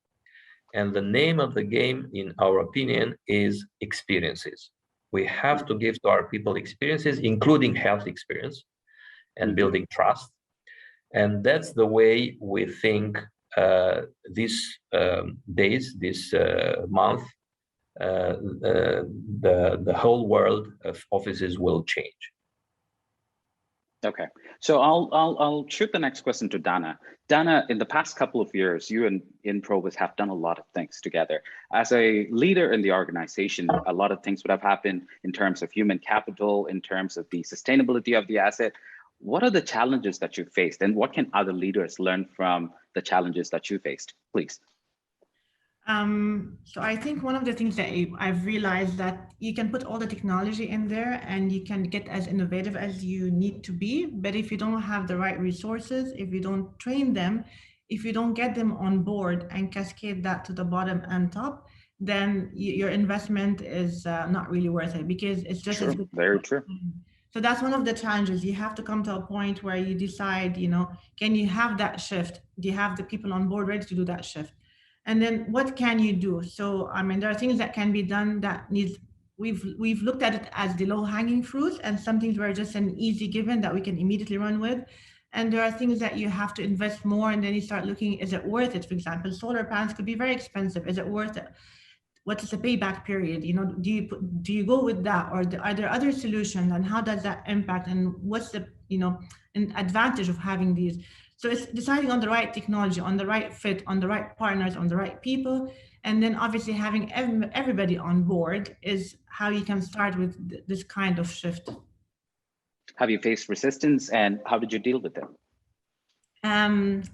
And the name of the game, in our opinion, is experiences. We have to give to our people experiences, including health experience and building trust. And that's the way we think these days, this month, the whole world of offices will change. Okay, so I'll shoot the next question to Dana. Dana, in the past couple of years, you and in Provis have done a lot of things together. As a leader in the organization, a lot of things would have happened in terms of human capital, in terms of the sustainability of the asset. What are the challenges that you faced, and what can other leaders learn from the challenges that you faced? Please. So I think one of the things that I've realized that you can put all the technology in there and you can get as innovative as you need to be, but if you don't have the right resources, if you don't train them, if you don't get them on board and cascade that to the bottom and top, then your investment is not really worth it, because it's just as good. Very true. So that's one of the challenges. You have to come to a point where you decide, can you have that shift? Do you have the people on board ready to do that shift? And then what can you do? So, I mean, there are things that can be done that needs, we've looked at it as the low hanging fruit, and some things were just an easy given that we can immediately run with. And there are things that you have to invest more, and then you start looking, is it worth it? For example, solar panels could be very expensive. Is it worth it? What is the payback period? Do you go with that, or are there other solutions, and how does that impact? And what's the, an advantage of having these? So it's deciding on the right technology, on the right fit, on the right partners, on the right people. And then obviously having everybody on board is how you can start with this kind of shift. Have you faced resistance, and how did you deal with it?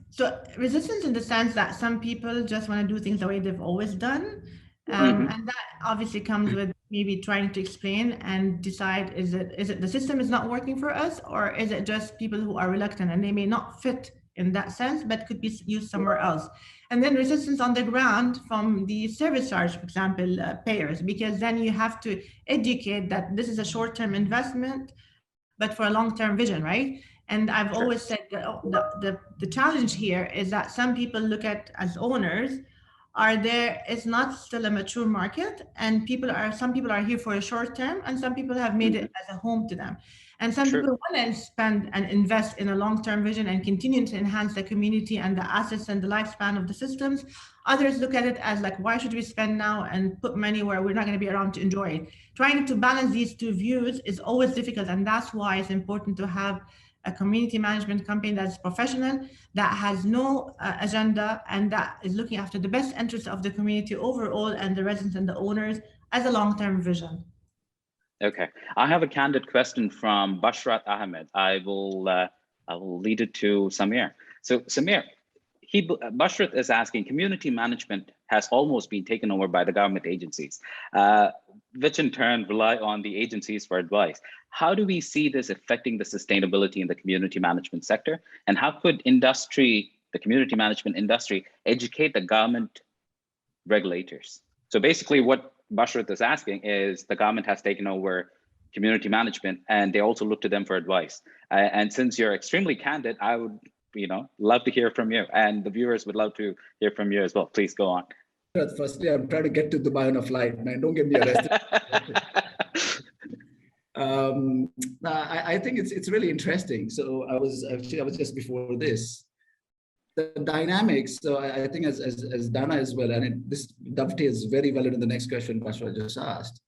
So resistance in the sense that some people just want to do things the way they've always done. And that obviously comes with maybe trying to explain and decide, is it the system is not working for us, or is it just people who are reluctant and they may not fit in that sense, but could be used somewhere else? And then resistance on the ground from the service charge, for example, payers, because then you have to educate that this is a short-term investment, but for a long-term vision, right? And I've always said that the challenge here is that some people look at as owners, it's not still a mature market, and some people are here for a short term, and some people have made it as a home to them. And some people want to spend and invest in a long-term vision and continue to enhance the community and the assets and the lifespan of the systems. Others look at it as like, why should we spend now and put money where we're not going to be around to enjoy it? Trying to balance these two views is always difficult, and that's why it's important to have a community management company that's professional, that has no agenda, and that is looking after the best interests of the community overall and the residents and the owners as a long-term vision. Okay, I have a candid question from Bashrat Ahmed. I will lead it to Samir. So Samir, Bashrat is asking, community management has almost been taken over by the government agencies, which in turn rely on the agencies for advice. How do we see this affecting the sustainability in the community management sector? And how could the community management industry, educate the government regulators? So basically what Bashrat is asking is, the government has taken over community management and they also look to them for advice. And since you're extremely candid, I would love to hear from you, and the viewers would love to hear from you as well. Please go on. Firstly, I'm trying to get to Dubai on a flight, man. Don't get me arrested. I think it's really interesting. So I was just before this, the dynamics. So I think as Dana as well, and this dovetails very well into the next question Bashra just asked,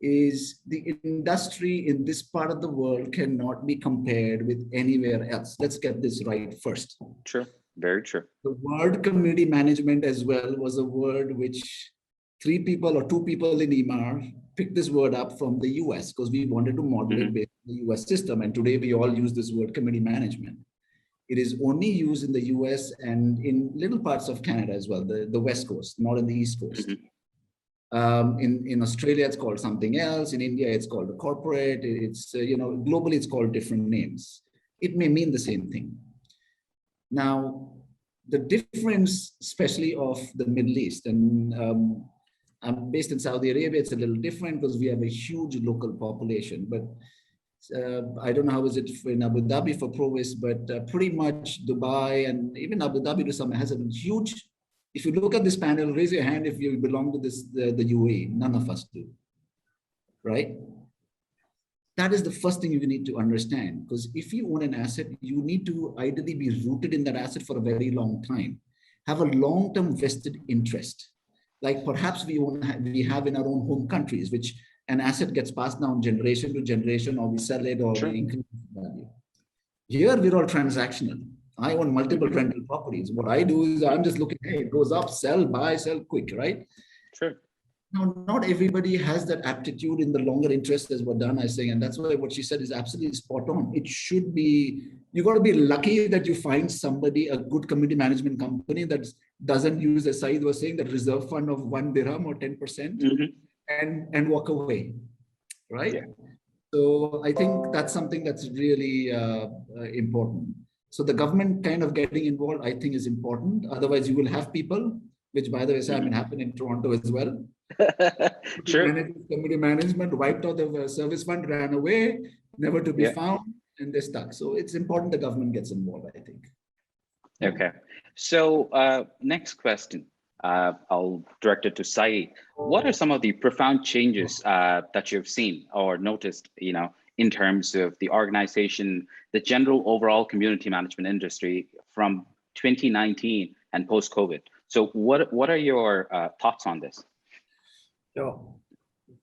is the industry in this part of the world cannot be compared with anywhere else. Let's get this right first. True, very true. The word community management as well was a word which 3 people or 2 people in EMAR picked this word up from the US because we wanted to model it based on the US system. And today we all use this word community management. It is only used in the US and in little parts of Canada as well, the West Coast, not in the East Coast. In Australia, it's called something else. In India, it's called a corporate. It's, globally, it's called different names. It may mean the same thing. Now, the difference, especially of the Middle East, and I'm based in Saudi Arabia, it's a little different because we have a huge local population, but I don't know how is it in Abu Dhabi for Provis, but pretty much Dubai and even Abu Dhabi to some has a huge. If you look at this panel, raise your hand if you belong to the UAE. None of us do, right? That is the first thing you need to understand, because if you own an asset, you need to ideally be rooted in that asset for a very long time, have a long-term vested interest. Like perhaps we have in our own home countries, which an asset gets passed down generation to generation, or we sell it, or we increase value. Here, we're all transactional. I own multiple rental properties. What I do is I'm just looking, hey, it goes up, sell, buy, sell quick, right? Sure. Now, not everybody has that aptitude in the longer interest, as what Dana is saying. And that's why what she said is absolutely spot on. It should be, you got to be lucky that you find somebody, a good community management company that doesn't use, as Saeed was saying, that reserve fund of 1 dirham or 10% and walk away, right? Yeah. So I think that's something that's really important. So the government kind of getting involved, I think, is important. Otherwise, you will have people, which by the way, Sam, it happened in Toronto as well. Sure. Community management wiped out the service fund, ran away, never to be found, and they're stuck. So it's important the government gets involved, I think. Okay. So next question, I'll direct it to Saeed. What are some of the profound changes that you've seen or noticed, in terms of the organization, the general overall community management industry from 2019 and post-COVID? So what are your thoughts on this? So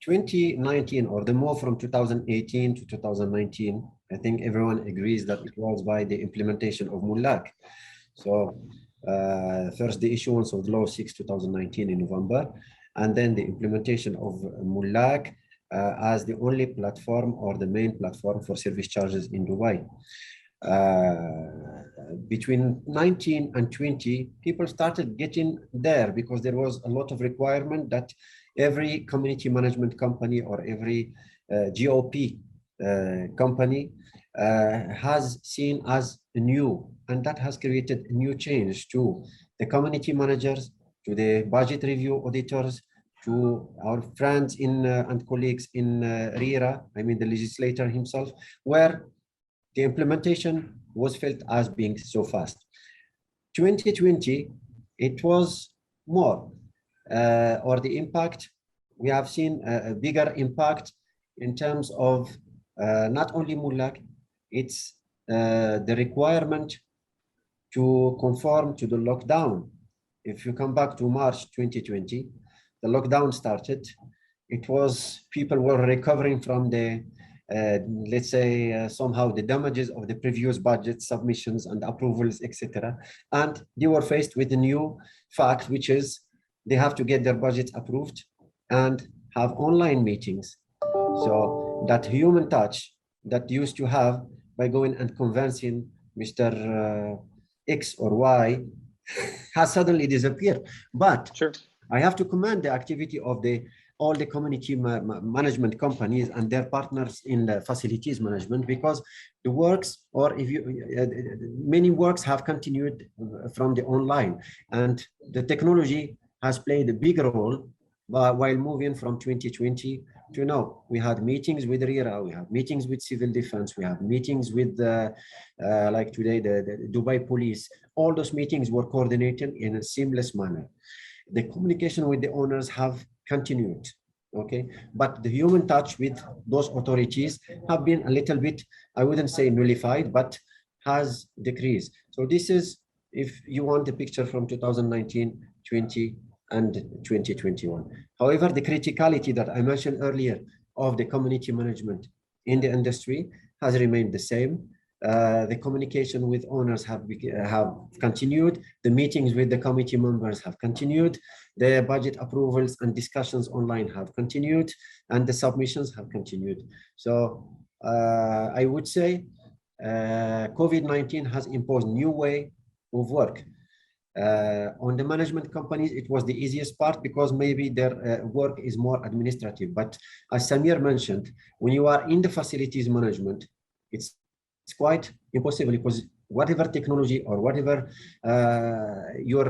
2019, or the move from 2018 to 2019, I think everyone agrees that it was by the implementation of Mulak. So first the issuance of Law 6, 2019 in November, and then the implementation of Mulak as the only platform or the main platform for service charges in Dubai. Between 19 and 20, people started getting there because there was a lot of requirement that every community management company or every GOP company has seen as new, and that has created a new change to the community managers, to the budget review auditors, to our friends in and colleagues in RERA, I mean the legislator himself, where the implementation was felt as being so fast. 2020, it was more, or the impact, we have seen a bigger impact in terms of not only Mulak, it's the requirement to conform to the lockdown. If you come back to March 2020, the lockdown started. It was, people were recovering from the, let's say, somehow the damages of the previous budget submissions and approvals, etc. And they were faced with a new fact, which is they have to get their budgets approved and have online meetings. So that human touch that used to have by going and convincing Mr. X or Y has suddenly disappeared. But sure, I have to commend the activity of all the community management companies and their partners in the facilities management, because the works, or if you, many works have continued from the online, and the technology has played a big role while moving from 2020 to now. We had meetings with RERA, we have meetings with civil defense, we have meetings with like today, the Dubai police. All those meetings were coordinated in a seamless manner. The communication with the owners have continued, okay? But the human touch with those authorities have been a little bit, I wouldn't say nullified, but has decreased. So this is, if you want the picture from 2019, 20, and 2021. However, the criticality that I mentioned earlier of the community management in the industry has remained the same. The communication with owners have continued. The meetings with the committee members have continued. The budget approvals and discussions online have continued, and the submissions have continued. So I would say COVID-19 has imposed new way of work. On the management companies, it was the easiest part because maybe their work is more administrative. But as Samir mentioned, when you are in the facilities management, it's quite impossible because whatever technology or whatever you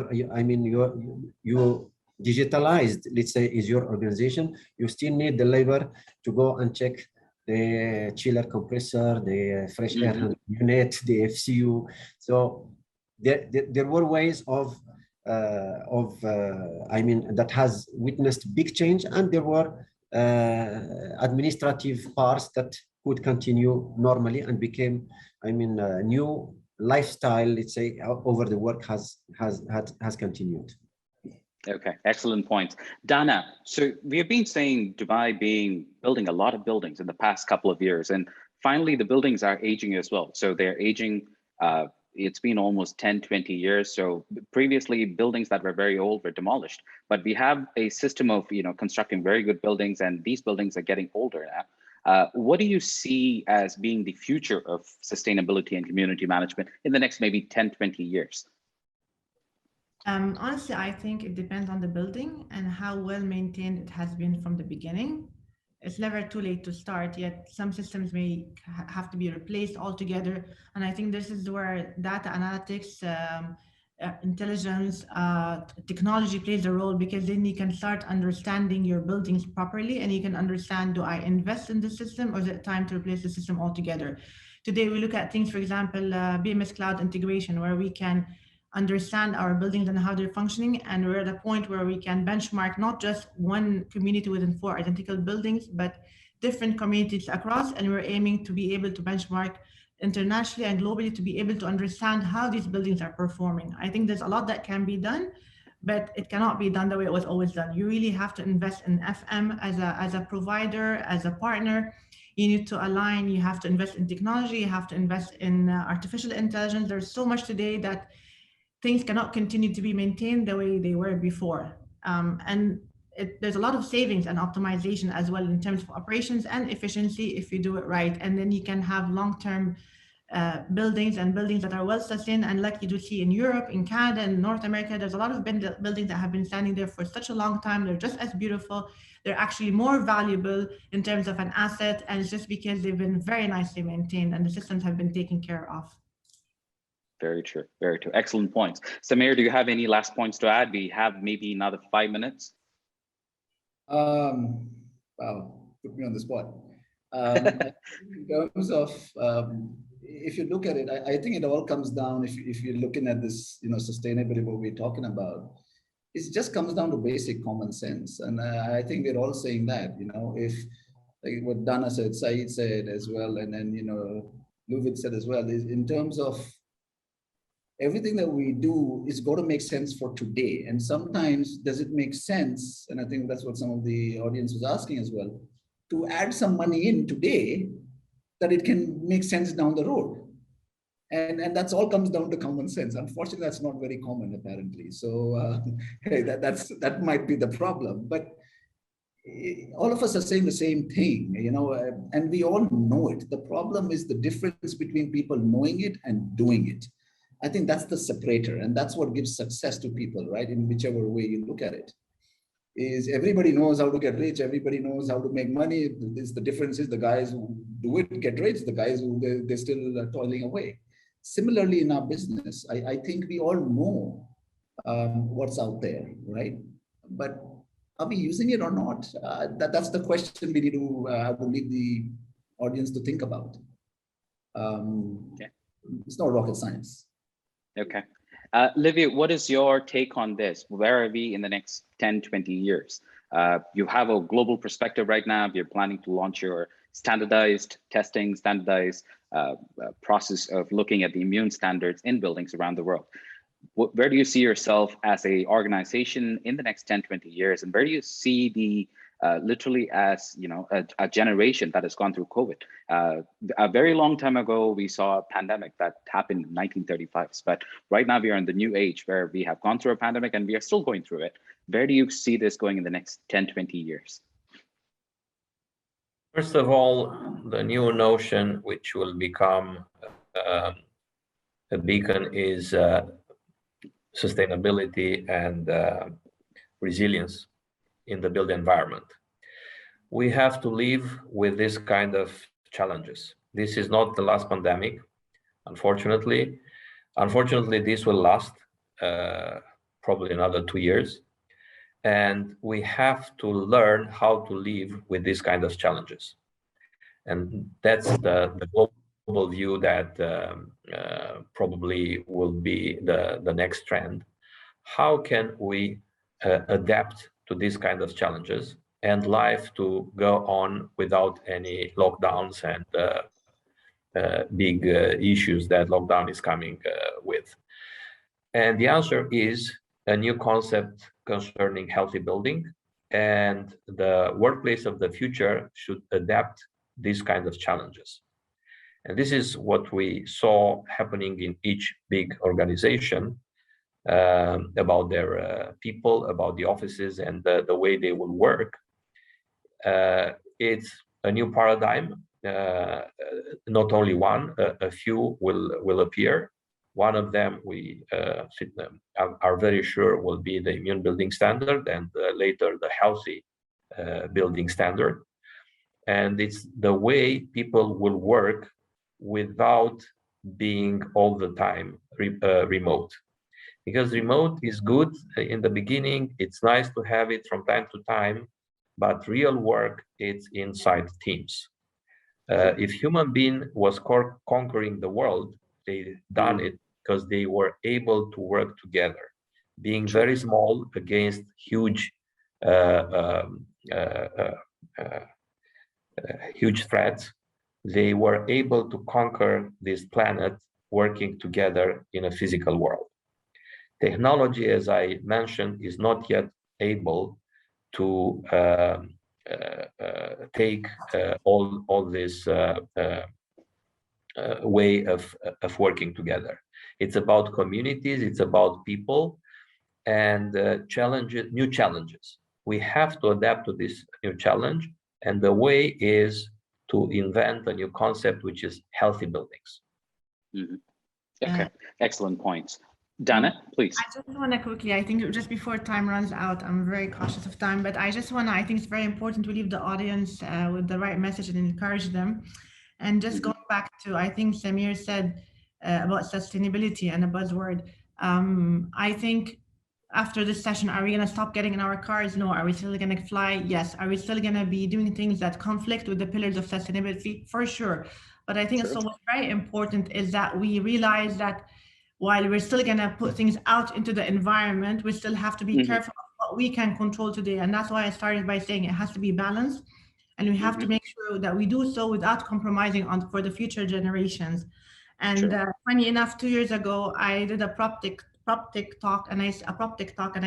digitalized, let's say, is your organization, you still need the labor to go and check the chiller compressor, the fresh air handling unit, the FCU. So there were ways of that has witnessed big change, and there were administrative parts that could continue normally and became, new lifestyle, let's say, over the work has continued. Okay, excellent point. Dana, so we have been saying Dubai building a lot of buildings in the past couple of years, and finally the buildings are aging as well. So they're aging, it's been almost 10, 20 years. So previously buildings that were very old were demolished, but we have a system of, constructing very good buildings, and these buildings are getting older now. What do you see as being the future of sustainability and community management in the next maybe 10, 20 years? Honestly, I think it depends on the building and how well maintained it has been from the beginning. It's never too late to start, yet some systems may have to be replaced altogether. And I think this is where data analytics, intelligence, technology plays a role, because then you can start understanding your buildings properly, and you can understand, do I invest in the system, or is it time to replace the system altogether? Today, we look at things, for example, BMS cloud integration, where we can understand our buildings and how they're functioning. And we're at a point where we can benchmark not just one community within 4 identical buildings, but different communities across. And we're aiming to be able to benchmark internationally and globally to be able to understand how these buildings are performing. I think there's a lot that can be done, but it cannot be done the way it was always done. You really have to invest in FM as a provider, as a partner. You need to align, you have to invest in technology, you have to invest in artificial intelligence. There's so much today that things cannot continue to be maintained the way they were before. There's a lot of savings and optimization as well in terms of operations and efficiency if you do it right. And then you can have long-term buildings and buildings that are well sustained. And like you do see in Europe, in Canada, and North America, there's a lot of buildings that have been standing there for such a long time. They're just as beautiful. They're actually more valuable in terms of an asset. And it's just because they've been very nicely maintained and the systems have been taken care of. Very true, very true. Excellent points. Samir, do you have any last points to add? We have maybe another 5 minutes. Wow, put me on the spot. In terms of, if you look at it, I think it all comes down, if you're looking at this, sustainability, what we're talking about, it just comes down to basic common sense. And I think we're all saying that, if, like what Dana said, Saeed said as well, and then, Liviu said as well, is in terms of everything that we do is going to make sense for today. And sometimes does it make sense? And I think that's what some of the audience was asking as well, to add some money in today that it can make sense down the road. And that's all comes down to common sense. Unfortunately, that's not very common apparently. So hey, that might be the problem. But all of us are saying the same thing, and we all know it. The problem is the difference between people knowing it and doing it. I think that's the separator, and that's what gives success to people, right? In whichever way you look at it, is everybody knows how to get rich, everybody knows how to make money. The difference is the guys who do it get rich, the guys who they're still toiling away. Similarly, in our business, I think we all know what's out there, right? But are we using it or not? That's the question we need to leave the audience to think about. Okay. It's not rocket science. Okay. Liviu, what is your take on this? Where are we in the next 10, 20 years? You have a global perspective right now. You're planning to launch your standardized testing, standardized process of looking at the immune standards in buildings around the world. Where do you see yourself as an organization in the next 10, 20 years? And where do you see the literally as a generation that has gone through COVID. A very long time ago, we saw a pandemic that happened in 1935s, but right now we are in the new age where we have gone through a pandemic and we are still going through it. Where do you see this going in the next 10, 20 years? First of all, the new notion which will become a beacon is sustainability and resilience in the built environment. We have to live with this kind of challenges. This is not the last pandemic, unfortunately. Unfortunately, this will last probably another 2 years. And we have to learn how to live with these kind of challenges. And that's the global view that probably will be the next trend. How can we adapt to these kind of challenges and life to go on without any lockdowns and big issues that lockdown is coming with? And the answer is a new concept concerning healthy building, and the workplace of the future should adapt these kinds of challenges. And this is what we saw happening in each big organization about their people, about the offices and the way they will work. It's a new paradigm. Not only one, a few will appear. One of them we are very sure will be the immune building standard, and later the healthy building standard. And it's the way people will work without being all the time remote. Because remote is good in the beginning, it's nice to have it from time to time, but real work, it's inside teams. If human being was conquering the world, they done it because they were able to work together, being very small against huge huge threats. They were able to conquer this planet working together in a physical world. Technology, as I mentioned, is not yet able to take all this way of working together. It's about communities, it's about people, and new challenges. We have to adapt to this new challenge, and the way is to invent a new concept, which is healthy buildings. Mm-hmm. Okay, excellent points. Dana, please. I just want to quickly, I think just before time runs out, I'm very cautious of time, but I just want to, I think it's very important to leave the audience with the right message and encourage them. And just going back to, I think Samir said about sustainability and a buzzword. I think after this session, are we going to stop getting in our cars? No. Are we still going to fly? Yes. Are we still going to be doing things that conflict with the pillars of sustainability? For sure. But I think what's very important is that we realize that while we're still going to put things out into the environment, we still have to be careful of what we can control today. And that's why I started by saying it has to be balanced. And we have to make sure that we do so without compromising on for the future generations. And funny enough, 2 years ago, I did a PropTech talk, and I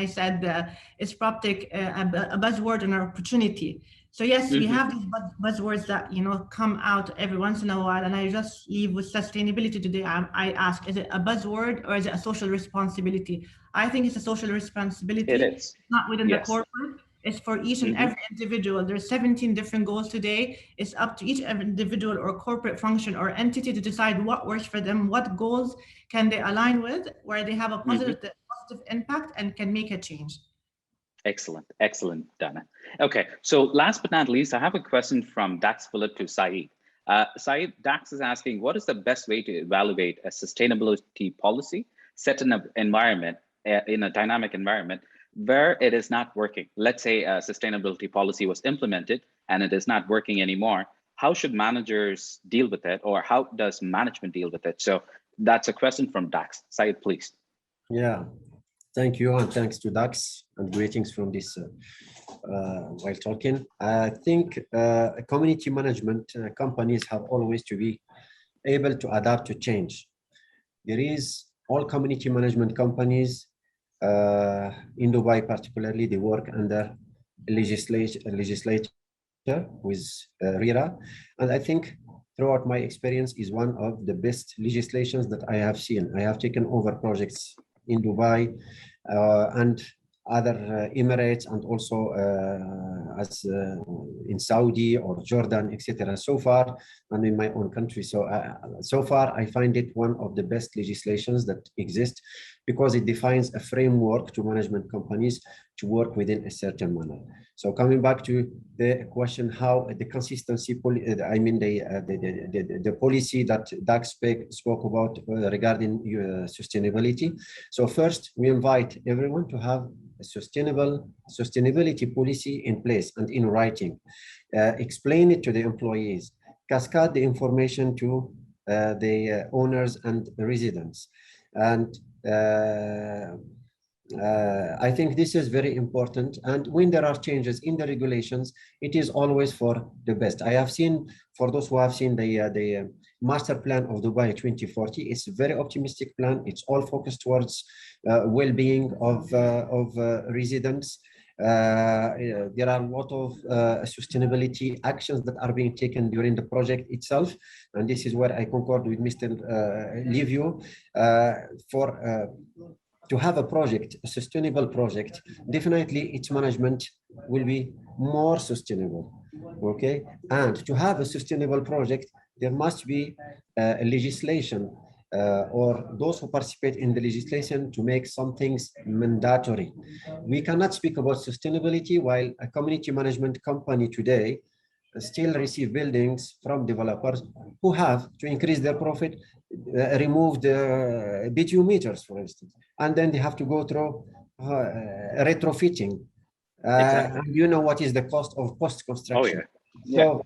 said, is PropTech a buzzword and an opportunity? So yes, we have these buzzwords that come out every once in a while, and I just leave with sustainability today. I ask, is it a buzzword or is it a social responsibility? I think it's a social responsibility. It is. Not within the corporate. It's for each and every individual. There's 17 different goals today. It's up to each individual or corporate function or entity to decide what works for them, what goals can they align with, where they have a positive impact and can make a change. Excellent, excellent, Dana. Okay, so last but not least, I have a question from Dax Philip to Saeed. Saeed, Dax is asking, what is the best way to evaluate a sustainability policy set in an environment, in a dynamic environment, where it is not working? Let's say a sustainability policy was implemented and it is not working anymore. How should managers deal with it, or how does management deal with it? So that's a question from Dax. Saeed, please. Yeah, thank you, and thanks to Dax, and greetings from this while talking. I think community management companies have always to be able to adapt to change. There is all community management companies in Dubai particularly, they work under legislator with RERA, and I think throughout my experience is one of the best legislations that I have seen. I have taken over projects in Dubai and other Emirates, and also in Saudi or Jordan, etc. So far, and in my own country. So so far, I find it one of the best legislations that exist, because it defines a framework to management companies to work within a certain manner. So coming back to the question, how the consistency, I mean the policy that Doug spoke about regarding sustainability. So first, we invite everyone to have a sustainability policy in place and in writing. Explain it to the employees. Cascade the information to the owners and residents. And I think this is very important. And when there are changes in the regulations, it is always for the best. I have seen, for those who have seen the master plan of Dubai 2040, it's a very optimistic plan. It's all focused towards well-being of residents. There are a lot of sustainability actions that are being taken during the project itself. And this is where I concord with Mr. Liviu. To have a project, a sustainable project, definitely its management will be more sustainable, okay? And to have a sustainable project, there must be a legislation or those who participate in the legislation to make some things mandatory. We cannot speak about sustainability while a community management company today still receive buildings from developers who have, to increase their profit, remove the BTU meters, for instance, and then they have to go through retrofitting. Exactly. And you know what is the cost of post-construction. Oh, yeah.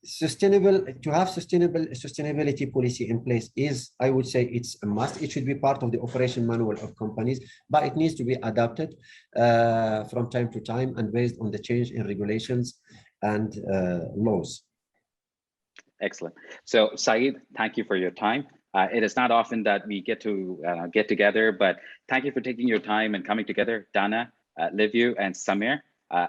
So to have sustainability policy in place is, I would say, it's a must. It should be part of the operation manual of companies, but it needs to be adapted from time to time and based on the change in regulations and laws. Excellent. So Saeed, thank you for your time. It is not often that we get to get together, but thank you for taking your time and coming together, Dana, Liviu, and Samir.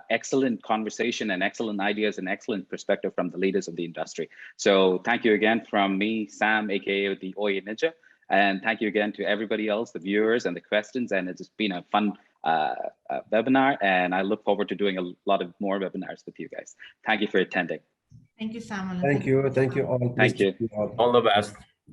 Excellent conversation and excellent ideas and excellent perspective from the leaders of the industry. So thank you again from me, Sam, aka the Oya Ninja, and thank you again to everybody else, the viewers and the questions. And it's been a fun webinar, and I look forward to doing a lot of more webinars with you guys. Thank you for attending. Thank you, Sam. Thank you all. Thank you. All the best.